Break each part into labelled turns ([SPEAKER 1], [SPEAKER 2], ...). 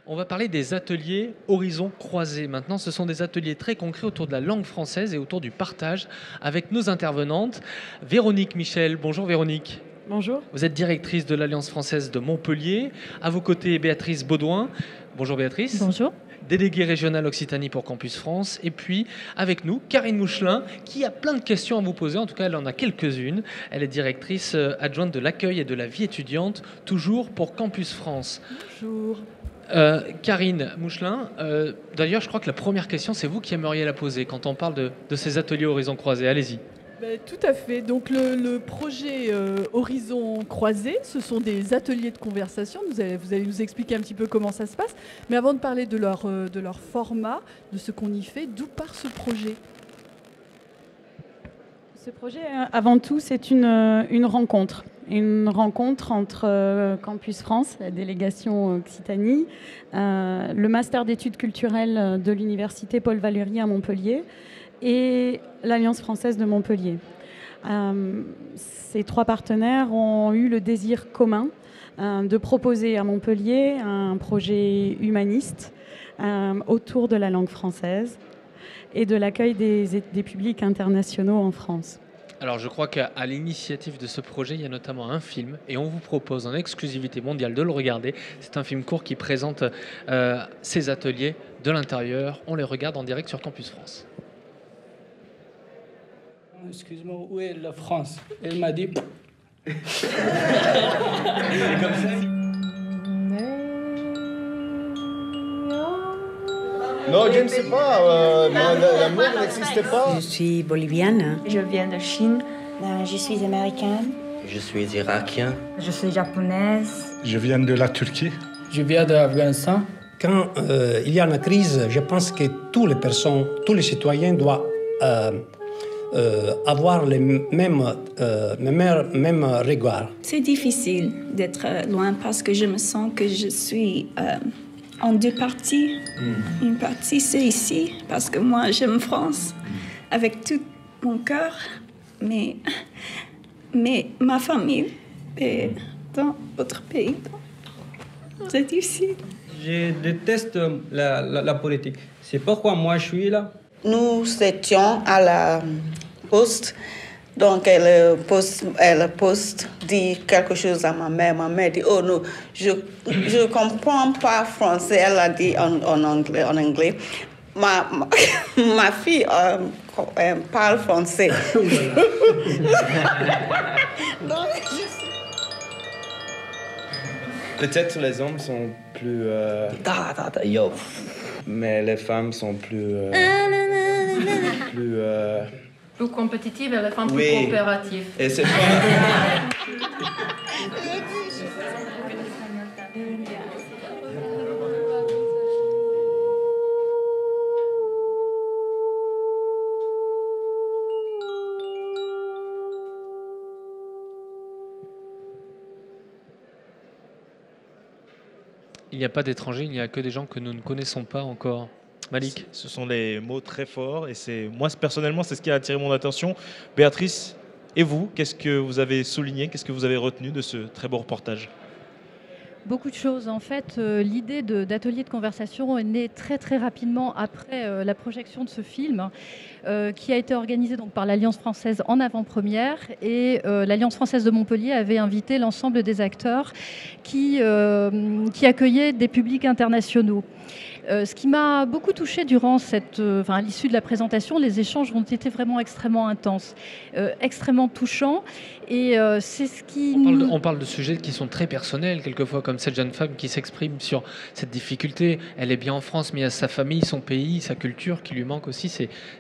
[SPEAKER 1] On va parler des ateliers Horizons croisés. Maintenant, ce sont des ateliers très concrets autour de la langue française et autour du partage avec nos intervenantes. Véronique Michel, bonjour Véronique.
[SPEAKER 2] Bonjour.
[SPEAKER 1] Vous êtes directrice de l'Alliance française de Montpellier. À vos côtés, Béatrice Baudouin. Bonjour Béatrice.
[SPEAKER 2] Bonjour.
[SPEAKER 1] Déléguée régionale Occitanie pour Campus France. Et puis, avec nous, Karine Mouchelin, qui a plein de questions à vous poser. En tout cas, elle en a quelques-unes. Elle est directrice adjointe de l'accueil et de la vie étudiante, toujours pour Campus France.
[SPEAKER 2] Bonjour.
[SPEAKER 1] Karine Mouchelin, d'ailleurs, je crois que la première question, c'est vous qui aimeriez la poser quand on parle de ces ateliers Horizons croisés. Allez-y.
[SPEAKER 2] Tout à fait. Donc le projet Horizons croisés, ce sont des ateliers de conversation. Vous allez nous expliquer un petit peu comment ça se passe. Mais avant de parler de leur format, de ce qu'on y fait, d'où part ce projet ?
[SPEAKER 3] Ce projet, avant tout, c'est une rencontre. Une rencontre entre Campus France, la délégation Occitanie, le master d'études culturelles de l'université Paul Valéry à Montpellier et l'Alliance française de Montpellier. Ces trois partenaires ont eu le désir commun de proposer à Montpellier un projet humaniste autour de la langue française et de l'accueil des publics internationaux en France.
[SPEAKER 1] Alors je crois qu'à l'initiative de ce projet, il y a notamment un film et on vous propose en exclusivité mondiale de le regarder. C'est un film court qui présente ces ateliers de l'intérieur. On les regarde en direct sur Campus France.
[SPEAKER 4] Excuse-moi, où est la France? Elle m'a dit...
[SPEAKER 5] Non, je ne sais pas. L'amour n'existe pas.
[SPEAKER 6] Je suis bolivienne.
[SPEAKER 7] Je viens de Chine.
[SPEAKER 8] Je suis américaine.
[SPEAKER 9] Je suis irakien.
[SPEAKER 8] Je suis japonaise.
[SPEAKER 10] Je viens de la Turquie.
[SPEAKER 4] Je viens de l'Afghanistan.
[SPEAKER 11] Quand il y a une crise, je pense que toutes les personnes, tous les citoyens doivent avoir les mêmes regards.
[SPEAKER 7] C'est difficile d'être loin parce que je me sens que je suis en deux parties. Une partie, c'est ici, parce que moi, j'aime France avec tout mon cœur, mais ma famille est dans votre pays. C'est difficile.
[SPEAKER 4] Je déteste la politique. C'est pourquoi moi, je suis là.
[SPEAKER 12] Nous étions à la poste, donc elle poste dit quelque chose à ma mère. Ma mère dit oh non, je comprends pas français. Elle a dit en anglais. Ma fille parle français.
[SPEAKER 13] Peut-être les hommes sont plus mais les femmes sont plus
[SPEAKER 14] plus compétitives et les femmes plus coopératives.
[SPEAKER 13] Et c'est pas...
[SPEAKER 1] Il n'y a pas d'étrangers, il n'y a que des gens que nous ne connaissons pas encore. Malik.
[SPEAKER 15] Ce sont des mots très forts et moi personnellement c'est ce qui a attiré mon attention. Béatrice, et vous, qu'est-ce que vous avez souligné, qu'est-ce que vous avez retenu de ce très beau reportage ?
[SPEAKER 16] Beaucoup de choses. En fait, l'idée d'atelier de conversation est née très très rapidement après la projection de ce film qui a été organisé donc, par l'Alliance française en avant-première et l'Alliance française de Montpellier avait invité l'ensemble des acteurs qui accueillaient des publics internationaux. Ce qui m'a beaucoup touchée durant à l'issue de la présentation, les échanges ont été vraiment extrêmement intenses, extrêmement touchants. Et c'est ce qui...
[SPEAKER 1] On parle de sujets qui sont très personnels, quelquefois, comme cette jeune femme qui s'exprime sur cette difficulté. Elle est bien en France, mais il y a sa famille, son pays, sa culture qui lui manque aussi.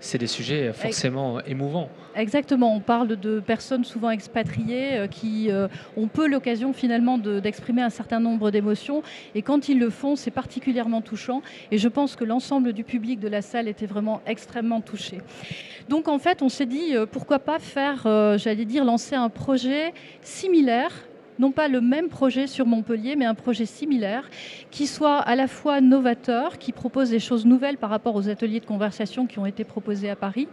[SPEAKER 1] C'est des sujets forcément émouvants.
[SPEAKER 16] Exactement, on parle de personnes souvent expatriées qui ont peu l'occasion finalement d'exprimer un certain nombre d'émotions et quand ils le font, c'est particulièrement touchant et je pense que l'ensemble du public de la salle était vraiment extrêmement touché. Donc en fait, on s'est dit pourquoi pas faire, lancer un projet similaire, non pas le même projet sur Montpellier, mais un projet similaire qui soit à la fois novateur, qui propose des choses nouvelles par rapport aux ateliers de conversation qui ont été proposés à Paris,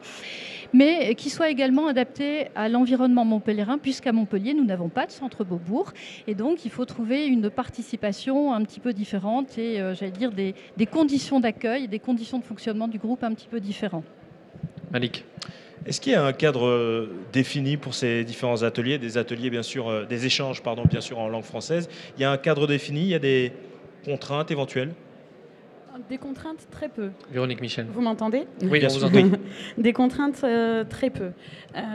[SPEAKER 16] mais qui soit également adapté à l'environnement montpelliérain, puisqu'à Montpellier, nous n'avons pas de centre Beaubourg. Et donc, il faut trouver une participation un petit peu différente et, j'allais dire, des conditions d'accueil, des conditions de fonctionnement du groupe un petit peu différents.
[SPEAKER 1] Malik.
[SPEAKER 15] Est-ce qu'il y a un cadre défini pour ces différents ateliers, des ateliers bien sûr, des échanges pardon, bien sûr en langue française? Il y a un cadre défini, il y a des contraintes éventuelles?
[SPEAKER 3] Des contraintes, très peu.
[SPEAKER 1] Véronique Michel.
[SPEAKER 3] Vous m'entendez?
[SPEAKER 1] Oui, on vous entend.
[SPEAKER 3] Des contraintes, très peu.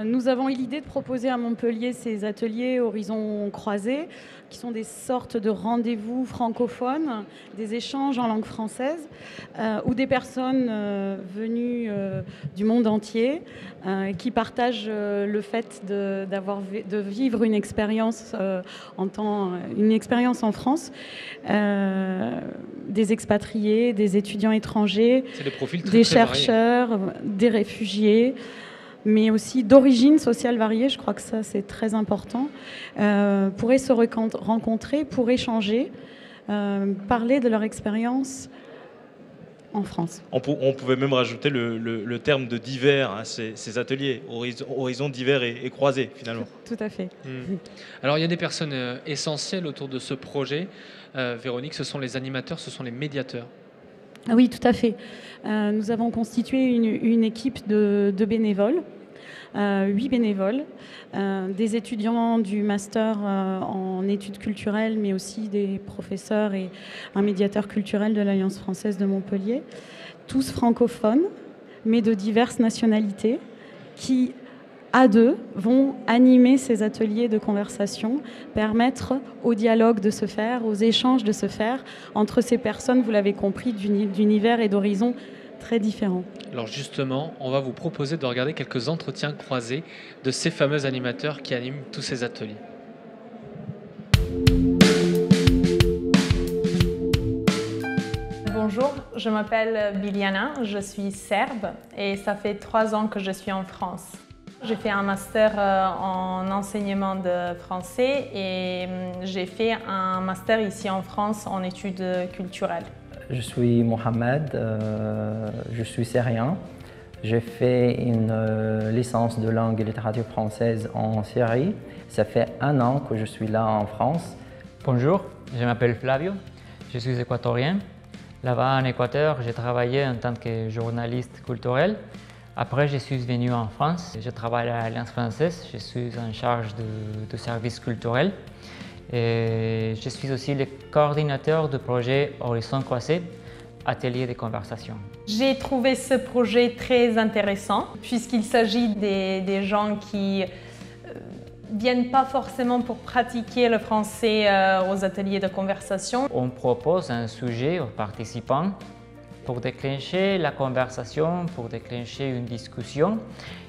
[SPEAKER 3] Nous avons eu l'idée de proposer à Montpellier ces ateliers horizons croisés, qui sont des sortes de rendez-vous francophones, des échanges en langue française, où des personnes venues du monde entier, qui partagent le fait de vivre une expérience une expérience en France, des expatriés, des étudiants étrangers, des chercheurs, des réfugiés, mais aussi d'origine sociale variée, je crois que ça c'est très important, pourraient se rencontrer pour échanger, parler de leur expérience en France.
[SPEAKER 15] On pouvait même rajouter le terme de divers à ces ateliers, horizons divers et croisés finalement.
[SPEAKER 3] Tout à fait.
[SPEAKER 1] Alors il y a des personnes essentielles autour de ce projet. Véronique, ce sont les animateurs, ce sont les médiateurs.
[SPEAKER 3] Oui, tout à fait. Nous avons constitué une équipe de bénévoles, 8 bénévoles, des étudiants du master en études culturelles, mais aussi des professeurs et un médiateur culturel de l'Alliance française de Montpellier, tous francophones, mais de diverses nationalités, qui, à deux, vont animer ces ateliers de conversation, permettre au dialogue de se faire, aux échanges de se faire entre ces personnes, vous l'avez compris, d'univers et d'horizons très différents.
[SPEAKER 1] Alors justement, on va vous proposer de regarder quelques entretiens croisés de ces fameux animateurs qui animent tous ces ateliers.
[SPEAKER 6] Bonjour, je m'appelle Biliana, je suis serbe et ça fait 3 ans que je suis en France. J'ai fait un master en enseignement de français et j'ai fait un master ici en France en études culturelles.
[SPEAKER 9] Je suis Mohamed, je suis syrien. J'ai fait une licence de langue et littérature française en Syrie. Ça fait 1 an que je suis là en France.
[SPEAKER 10] Bonjour, je m'appelle Flavio, je suis équatorien. Là-bas en Équateur, j'ai travaillé en tant que journaliste culturel. Après, je suis venu en France. Je travaille à l'Alliance française. Je suis en charge de services culturels. Et je suis aussi le coordinateur du projet Horizons Croisés, atelier de conversation.
[SPEAKER 6] J'ai trouvé ce projet très intéressant puisqu'il s'agit des gens qui viennent pas forcément pour pratiquer le français aux ateliers de conversation.
[SPEAKER 10] On propose un sujet aux participants pour déclencher la conversation, pour déclencher une discussion.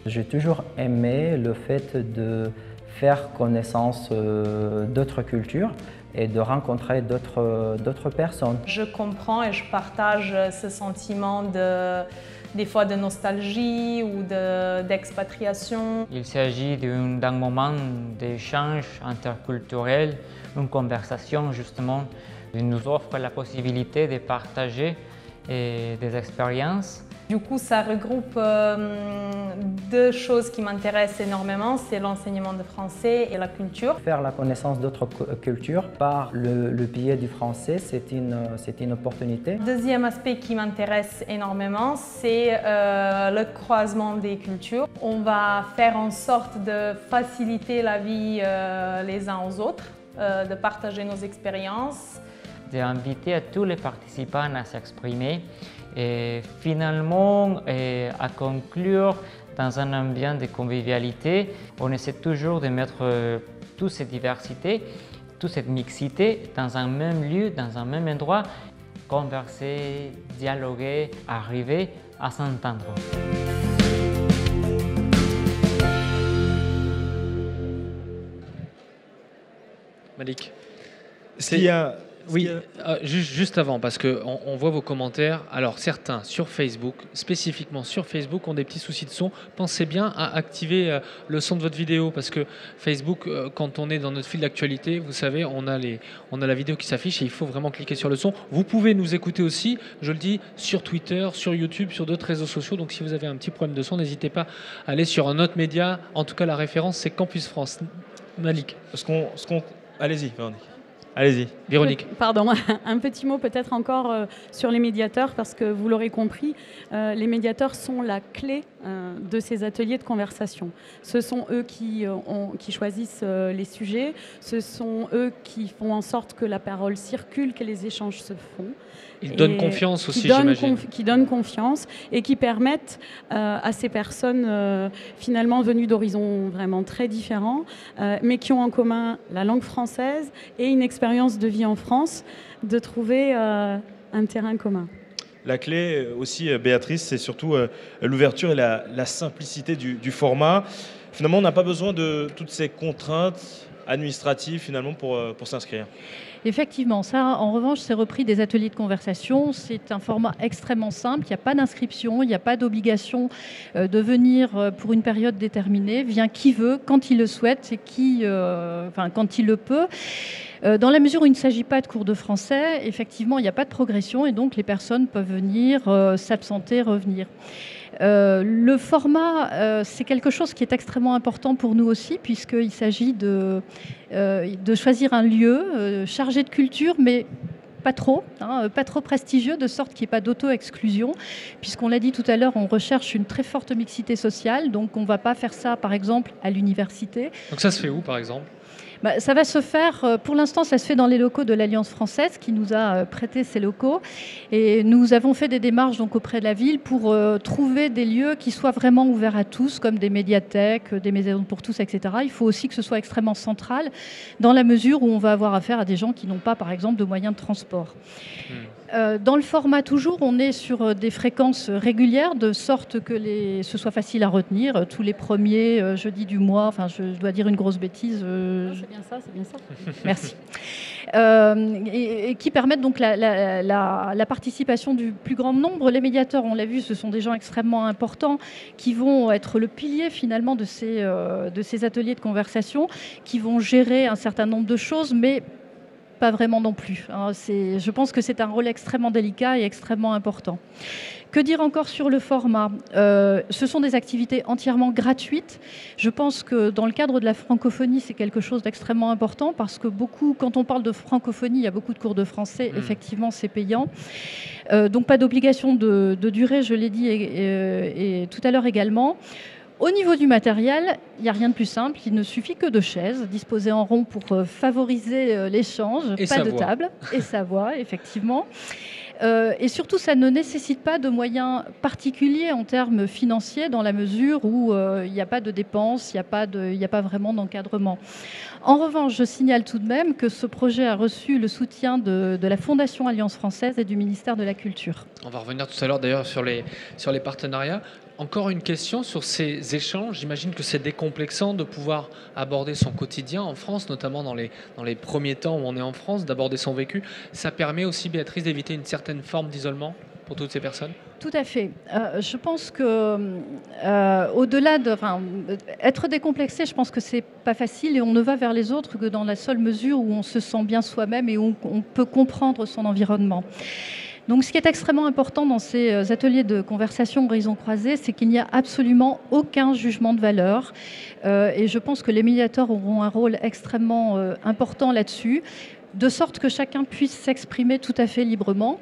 [SPEAKER 9] J'ai toujours aimé le fait de faire connaissance d'autres cultures et de rencontrer d'autres personnes.
[SPEAKER 6] Je comprends et je partage ce sentiment des fois de nostalgie ou d'expatriation.
[SPEAKER 10] Il s'agit d'un moment d'échange interculturel, une conversation justement qui nous offre la possibilité de partager des expériences.
[SPEAKER 6] Du coup, ça regroupe 2 choses qui m'intéressent énormément, c'est l'enseignement de français et la culture.
[SPEAKER 9] Faire la connaissance d'autres cultures par le biais du français, c'est une opportunité.
[SPEAKER 6] Deuxième aspect qui m'intéresse énormément, c'est le croisement des cultures. On va faire en sorte de faciliter la vie les uns aux autres, de partager nos expériences.
[SPEAKER 10] D'inviter à tous les participants à s'exprimer et finalement à conclure dans un ambiance de convivialité. On essaie toujours de mettre toutes ces diversités, toute cette mixité dans un même lieu, dans un même endroit, converser, dialoguer, arriver à s'entendre.
[SPEAKER 1] Malik.
[SPEAKER 15] Est-ce qu'il y a
[SPEAKER 1] Oui, juste avant, parce qu'on voit vos commentaires. Alors, certains sur Facebook, spécifiquement sur Facebook, ont des petits soucis de son. Pensez bien à activer le son de votre vidéo, parce que Facebook, quand on est dans notre fil d'actualité, vous savez, on a la vidéo qui s'affiche et il faut vraiment cliquer sur le son. Vous pouvez nous écouter aussi, je le dis, sur Twitter, sur YouTube, sur d'autres réseaux sociaux. Donc, si vous avez un petit problème de son, n'hésitez pas à aller sur un autre média. En tout cas, la référence, c'est Campus France. Malik.
[SPEAKER 15] Allez-y, Véronique. Allez-y,
[SPEAKER 1] Véronique.
[SPEAKER 3] Pardon, un petit mot peut-être encore sur les médiateurs, parce que vous l'aurez compris, les médiateurs sont la clé de ces ateliers de conversation. Ce sont eux qui choisissent les sujets, ce sont eux qui font en sorte que la parole circule, que les échanges se font.
[SPEAKER 1] Ils donnent confiance aussi, j'imagine.
[SPEAKER 3] Qui donnent confiance et qui permettent à ces personnes finalement venues d'horizons vraiment très différents, mais qui ont en commun la langue française et une expérience de vie en France, de trouver un terrain commun.
[SPEAKER 15] La clé aussi, Béatrice, c'est surtout l'ouverture et la simplicité du format. Finalement, on n'a pas besoin de toutes ces contraintes administratives finalement pour s'inscrire.
[SPEAKER 16] Effectivement, ça, en revanche, c'est repris des ateliers de conversation. C'est un format extrêmement simple. Il n'y a pas d'inscription, il n'y a pas d'obligation de venir pour une période déterminée. Vient qui veut, quand il le souhaite et quand il le peut. Dans la mesure où il ne s'agit pas de cours de français, effectivement, il n'y a pas de progression et donc les personnes peuvent venir, s'absenter, revenir. Le format, c'est quelque chose qui est extrêmement important pour nous aussi, puisqu'il s'agit de choisir un lieu chargé de culture, mais pas trop prestigieux, de sorte qu'il n'y ait pas d'auto-exclusion, puisqu'on l'a dit tout à l'heure, on recherche une très forte mixité sociale, donc on ne va pas faire ça, par exemple, à l'université.
[SPEAKER 1] Donc ça se fait où, par exemple ?
[SPEAKER 16] Ça va se faire, pour l'instant, ça se fait dans les locaux de l'Alliance française qui nous a prêté ces locaux. Et nous avons fait des démarches donc, auprès de la ville pour trouver des lieux qui soient vraiment ouverts à tous, comme des médiathèques, des maisons pour tous, etc. Il faut aussi que ce soit extrêmement central, dans la mesure où on va avoir affaire à des gens qui n'ont pas, par exemple, de moyens de transport. Dans le format toujours, on est sur des fréquences régulières, de sorte que ce soit facile à retenir. Tous les premiers jeudis du mois, enfin je dois dire une grosse bêtise.
[SPEAKER 3] C'est bien ça, c'est bien ça.
[SPEAKER 16] Merci. Et qui permettent donc la participation du plus grand nombre. Les médiateurs, on l'a vu, ce sont des gens extrêmement importants qui vont être le pilier finalement de ces ateliers de conversation, qui vont gérer un certain nombre de choses, mais pas vraiment non plus. Je pense que c'est un rôle extrêmement délicat et extrêmement important. Que dire encore sur le format ? Ce sont des activités entièrement gratuites. Je pense que dans le cadre de la francophonie, c'est quelque chose d'extrêmement important parce que quand on parle de francophonie, il y a beaucoup de cours de français. Effectivement, c'est payant. Donc pas d'obligation de durée, je l'ai dit et tout à l'heure également. Au niveau du matériel, il n'y a rien de plus simple. Il ne suffit que de chaises disposées en rond pour favoriser l'échange, pas de table et sa voix, effectivement. Et surtout, ça ne nécessite pas de moyens particuliers en termes financiers dans la mesure où il n'y a pas de dépenses, il n'y a pas vraiment d'encadrement. En revanche, je signale tout de même que ce projet a reçu le soutien de la Fondation Alliance Française et du ministère de la Culture.
[SPEAKER 1] On va revenir tout à l'heure d'ailleurs sur les partenariats. Encore une question sur ces échanges. J'imagine que c'est décomplexant de pouvoir aborder son quotidien en France, notamment dans les premiers temps où on est en France, d'aborder son vécu. Ça permet aussi, Béatrice, d'éviter une certaine forme d'isolement pour toutes ces personnes ?
[SPEAKER 16] Tout à fait. Je pense que au-delà être décomplexé, je pense que c'est pas facile et on ne va vers les autres que dans la seule mesure où on se sent bien soi-même et où on peut comprendre son environnement. Donc, ce qui est extrêmement important dans ces ateliers de conversation horizon croisé, c'est qu'il n'y a absolument aucun jugement de valeur. Et je pense que les médiateurs auront un rôle extrêmement important là-dessus, de sorte que chacun puisse s'exprimer tout à fait librement.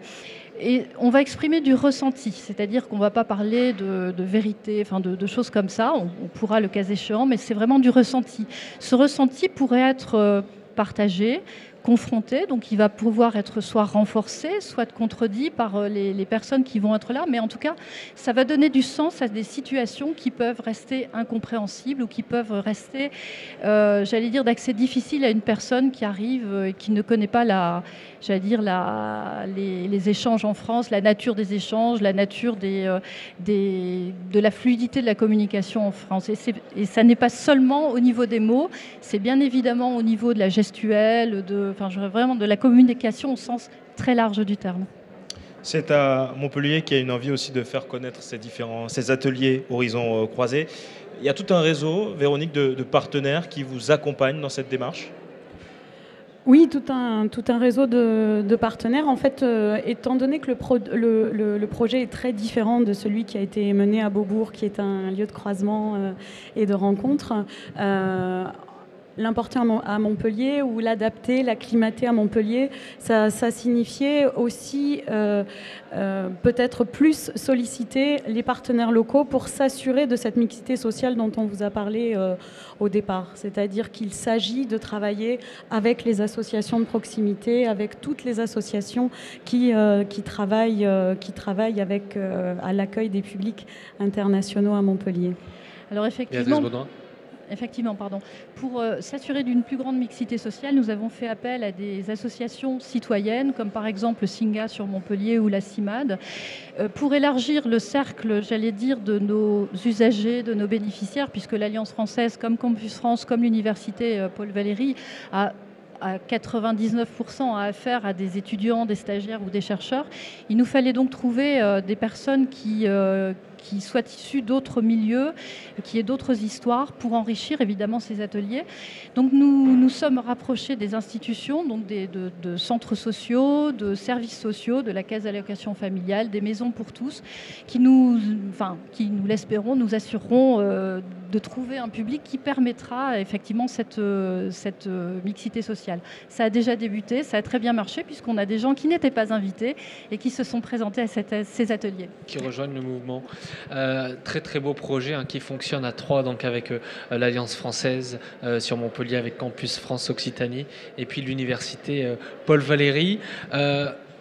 [SPEAKER 16] Et on va exprimer du ressenti, c'est-à-dire qu'on ne va pas parler de vérité, de choses comme ça. On pourra le cas échéant, mais c'est vraiment du ressenti. Ce ressenti pourrait être partagé, confronté, donc il va pouvoir être soit renforcé, soit contredit par les personnes qui vont être là, mais en tout cas, ça va donner du sens à des situations qui peuvent rester incompréhensibles ou qui peuvent rester, j'allais dire, d'accès difficile à une personne qui arrive et qui ne connaît pas les échanges en France, la nature des échanges, la nature de la fluidité de la communication en France. Et ça n'est pas seulement au niveau des mots, c'est bien évidemment au niveau de la gestuelle, de vraiment de la communication au sens très large du terme.
[SPEAKER 15] C'est à Montpellier qu'il y a une envie aussi de faire connaître ces ateliers horizons croisés. Il y a tout un réseau, Véronique, de partenaires qui vous accompagnent dans cette démarche.
[SPEAKER 3] Oui, tout un réseau de partenaires. En fait, étant donné que le projet est très différent de celui qui a été mené à Beaubourg, qui est un lieu de croisement et de rencontre, l'importer à Montpellier ou l'adapter, l'acclimater à Montpellier, ça signifiait aussi peut-être plus solliciter les partenaires locaux pour s'assurer de cette mixité sociale dont on vous a parlé au départ. C'est-à-dire qu'il s'agit de travailler avec les associations de proximité, avec toutes les associations qui travaillent avec, à l'accueil des publics internationaux à Montpellier.
[SPEAKER 16] Alors effectivement, pour s'assurer d'une plus grande mixité sociale, nous avons fait appel à des associations citoyennes, comme par exemple le SINGA sur Montpellier ou la CIMAD, pour élargir le cercle, j'allais dire, de nos usagers, de nos bénéficiaires, puisque l'Alliance française, comme Campus France, comme l'université Paul Valéry, a à 99% à affaire à des étudiants, des stagiaires ou des chercheurs. Il nous fallait donc trouver des personnes qui soient issues d'autres milieux, qui aient d'autres histoires pour enrichir évidemment ces ateliers. Donc nous sommes rapprochés des institutions, donc de centres sociaux, de services sociaux, de la caisse d'allocation familiale, des maisons pour tous, qui nous l'espérons, nous assureront de trouver un public qui permettra effectivement cette mixité sociale. Ça a déjà débuté, ça a très bien marché puisqu'on a des gens qui n'étaient pas invités et qui se sont présentés à ces ateliers.
[SPEAKER 1] Qui rejoignent le mouvement. Très très beau projet qui fonctionne à 3, donc avec l'Alliance française sur Montpellier, avec Campus France Occitanie et puis l'université Paul Valéry.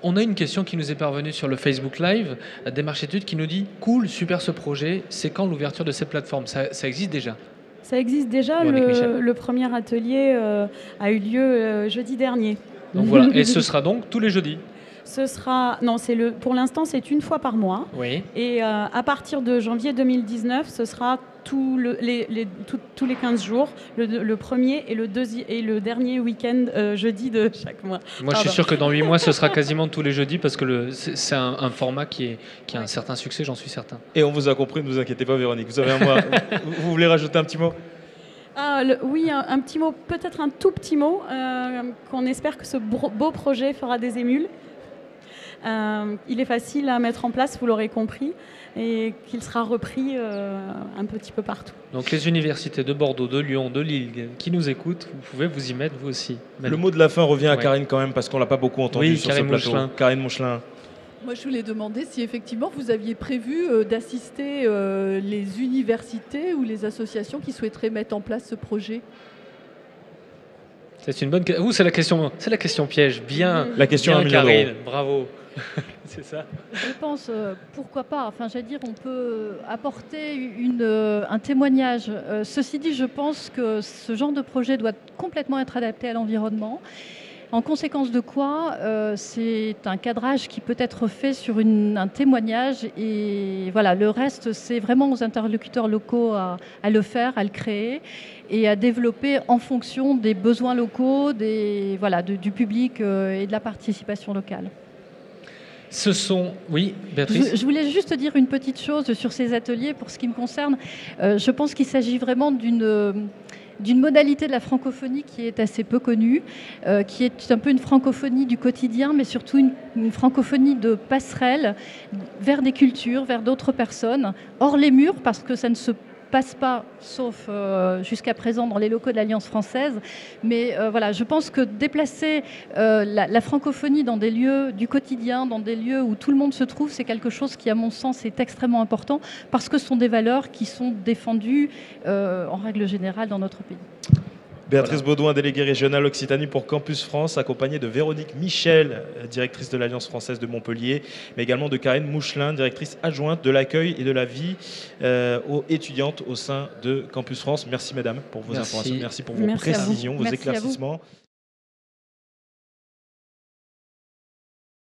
[SPEAKER 1] On a une question qui nous est parvenue sur le Facebook Live, Démarche Études, qui nous dit « Cool, super ce projet, c'est quand l'ouverture de cette plateforme ?» Ça existe déjà? Ça existe déjà,
[SPEAKER 3] le premier atelier a eu lieu jeudi dernier.
[SPEAKER 1] Donc voilà, et ce sera donc tous les jeudis?
[SPEAKER 3] Pour l'instant, c'est une fois par mois.
[SPEAKER 1] Oui.
[SPEAKER 3] Et à partir de janvier 2019, ce sera tous les 15 jours, le premier et le dernier week-end jeudi de chaque mois.
[SPEAKER 1] Moi, je suis sûr que dans 8 mois, ce sera quasiment tous les jeudis parce que c'est un format qui a un certain succès, j'en suis certain.
[SPEAKER 15] Et on vous a compris, ne vous inquiétez pas, Véronique. Vous avez un mois. Vous voulez rajouter un petit mot?
[SPEAKER 3] Oui, un petit mot, peut-être un tout petit mot, qu'on espère que ce beau projet fera des émules. Il est facile à mettre en place, vous l'aurez compris, et qu'il sera repris un petit peu partout.
[SPEAKER 1] Donc les universités de Bordeaux, de Lyon, de Lille qui nous écoutent, vous pouvez vous y mettre vous aussi.
[SPEAKER 15] Le mot de la fin revient à Karine quand même, parce qu'on ne l'a pas beaucoup entendu sur ce plateau. Karine Mouchelin.
[SPEAKER 2] Moi, je voulais demander si effectivement vous aviez prévu d'assister les universités ou les associations qui souhaiteraient mettre en place ce projet.
[SPEAKER 1] C'est une bonne question. C'est la question piège. Bien.
[SPEAKER 15] La question
[SPEAKER 1] bien, Karine. Bravo. C'est ça.
[SPEAKER 16] Je pense, pourquoi pas. Enfin, j'allais dire, on peut apporter un témoignage. Ceci dit, je pense que ce genre de projet doit complètement être adapté à l'environnement. En conséquence de quoi, c'est un cadrage qui peut être fait sur un témoignage et voilà, le reste, c'est vraiment aux interlocuteurs locaux à le faire, à le créer et à développer en fonction des besoins locaux, du public et de la participation locale.
[SPEAKER 1] Oui, Béatrice.
[SPEAKER 16] Je voulais juste dire une petite chose sur ces ateliers. Pour ce qui me concerne, je pense qu'il s'agit vraiment d'une modalité de la francophonie qui est assez peu connue, qui est un peu une francophonie du quotidien, mais surtout une francophonie de passerelle vers des cultures, vers d'autres personnes, hors les murs, parce que ça ne se passe pas, sauf jusqu'à présent dans les locaux de l'Alliance française. Mais voilà, je pense que déplacer la francophonie dans des lieux du quotidien, dans des lieux où tout le monde se trouve, c'est quelque chose qui, à mon sens, est extrêmement important parce que ce sont des valeurs qui sont défendues en règle générale dans notre pays.
[SPEAKER 15] Béatrice Baudouin, déléguée régionale Occitanie pour Campus France, accompagnée de Véronique Michel, directrice de l'Alliance française de Montpellier, mais également de Karine Mouchelin, directrice adjointe de l'accueil et de la vie étudiante au sein de Campus France. Merci mesdames pour vos informations, merci pour vos précisions, vos éclaircissements.